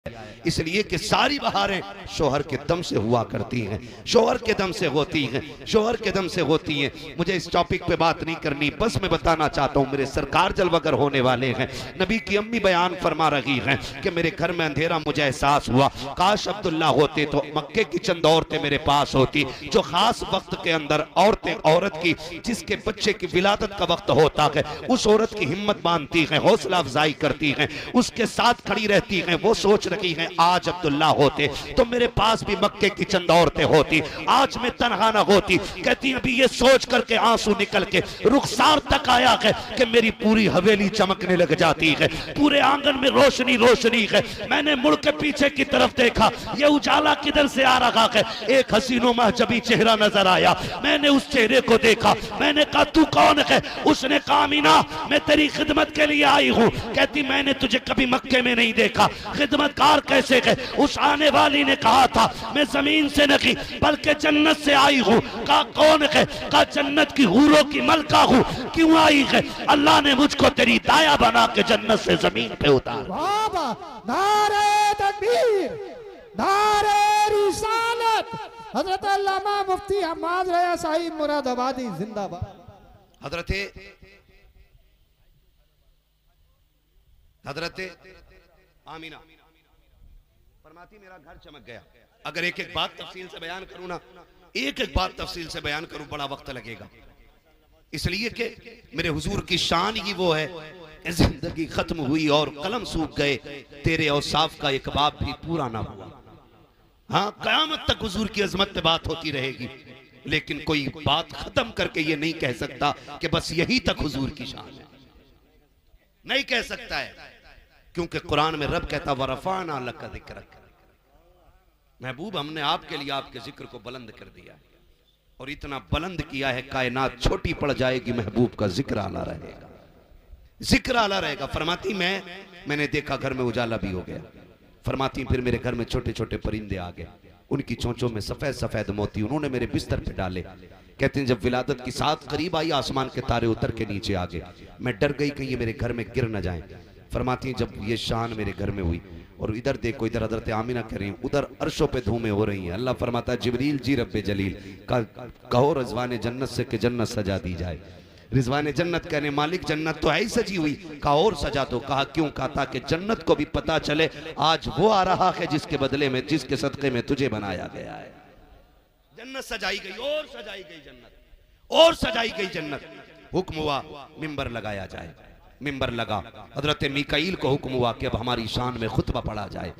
इसलिए कि सारी बहारें शोहर के दम से हुआ करती हैं, शोहर के दम से होती हैं, शोहर के दम से होती हैं। मुझे इस टॉपिक पे बात नहीं करनी, बस मैं बताना चाहता हूँ मेरे सरकार जलवागर होने वाले हैं। नबी की अम्मी बयान फरमा रही हैं कि मेरे घर में अंधेरा, मुझे एहसास हुआ काश अब्दुल्ला होते तो मक्के की चंद औरतें मेरे पास होती, जो खास वक्त के अंदर औरतें औरत की जिसके बच्चे की विलादत का वक्त होता है उस औरत की हिम्मत बांधती हैं, हौसला अफजाई करती हैं, उसके साथ खड़ी रहती हैं। वो सोच रही हैं आज अब्दुल्ला होते तो मेरे पास भी मक्के की चंद औरतें होती, आज मैं तनहा ना होती। कहती अभी ये सोच करके आंसू निकल के रुखसार तक आया है कि मेरी पूरी हवेली चमकने लग जाती है, पूरे आंगन में रोशनी रोशनी है। मैंने मुड़ के पीछे की तरफ देखा, ये उजाला किधर से आ रहा है? एक हसीनो महजबी चेहरा नजर आया। मैंने उस चेहरे को देखा, मैंने कहा तू कौन है? उसने कहा मीना मैं तेरी खिदमत के लिए आई हूँ। कहती मैंने तुझे कभी मक्के में नहीं देखा, खिदमतगार कैसे है? उस आने वाली ने कहा था मैं जमीन से नहीं बल्कि जन्नत से आई हूँ। कहा कौन है? कहा जन्नत की हूरों की मलका हूँ। क्यों आई है? अल्लाह ने मुझको तेरी दाया बना के जन्नत से जमीन पे उतारा। नारे तकबीर, नारे रिसालत। हजरत अल्लामा मुफ्ती हम्माद रया साहिब मुरादाबादी जिंदाबाद। हजरत आमीना फरमाती मेरा घर चमक गया। अगर एक एक बात तफसील से बयान करूं ना, एक एक बात तफसील से बयान करूं बड़ा वक्त लगेगा, इसलिए कि मेरे हुजूर की शान ही वो है। जिंदगी खत्म हुई और कलम सूख गए, तेरे औसाफ का एक बाब भी पूरा ना हुआ। हाँ, कयामत तक हुजूर की अजमत पे बात होती रहेगी, लेकिन कोई बात खत्म करके ये नहीं कह सकता कि बस यही तक हुजूर की शान है, नहीं कह सकता है। क्योंकि कुरान में रब कहता वरफाना लका ज़िक्रक, महबूब हमने आपके लिए आपके जिक्र को बुलंद कर दिया और इतना बुलंद किया है कायनात छोटी पड़ जाएगी, महबूब का जिक्र आला रहेगा, जिक्र आला रहेगा। फरमाती मैंने देखा घर में उजाला भी हो गया। फरमाती फिर मेरे घर में छोटे छोटे परिंदे आ गए, उनकी चोंचों में सफेद सफेद मोती, उन्होंने मेरे बिस्तर पे डाले। कहते हैं जब विलादत की साथ करीब आई आसमान के तारे उतर के नीचे आ गए, मैं डर गई कहीं ये मेरे घर में गिर न जाए। फरमाती जब ये शान मेरे घर में हुई और इधर देखो, इधर हजरत आमिना कह रही, उधर अर्शों पे धूमें हो रही हैं। अल्लाह फरमाता जिब्रील जी रब्बे जलील कहो रिजवान जन्नत से कि जन्नत सजा दी जाए। रिजवान जन्नत कहने मालिक जन्नत तो है ही सजी हुई। कहा और सजा दो। कहा क्यों? कहा ताकि जन्नत को भी पता चले आज वो आ रहा है जिसके बदले में, जिसके सदक़े में तुझे बनाया गया है। जन्नत सजाई गई और सजाई गई जन्नत, और सजाई गई जन्नत। हुक्म हुआ मिंबर लगाया जाए, मिंबर लगा। हजरत मीकाईल को हुक्म हुआ कि अब हमारी शान में खुतबा पढ़ा जाए।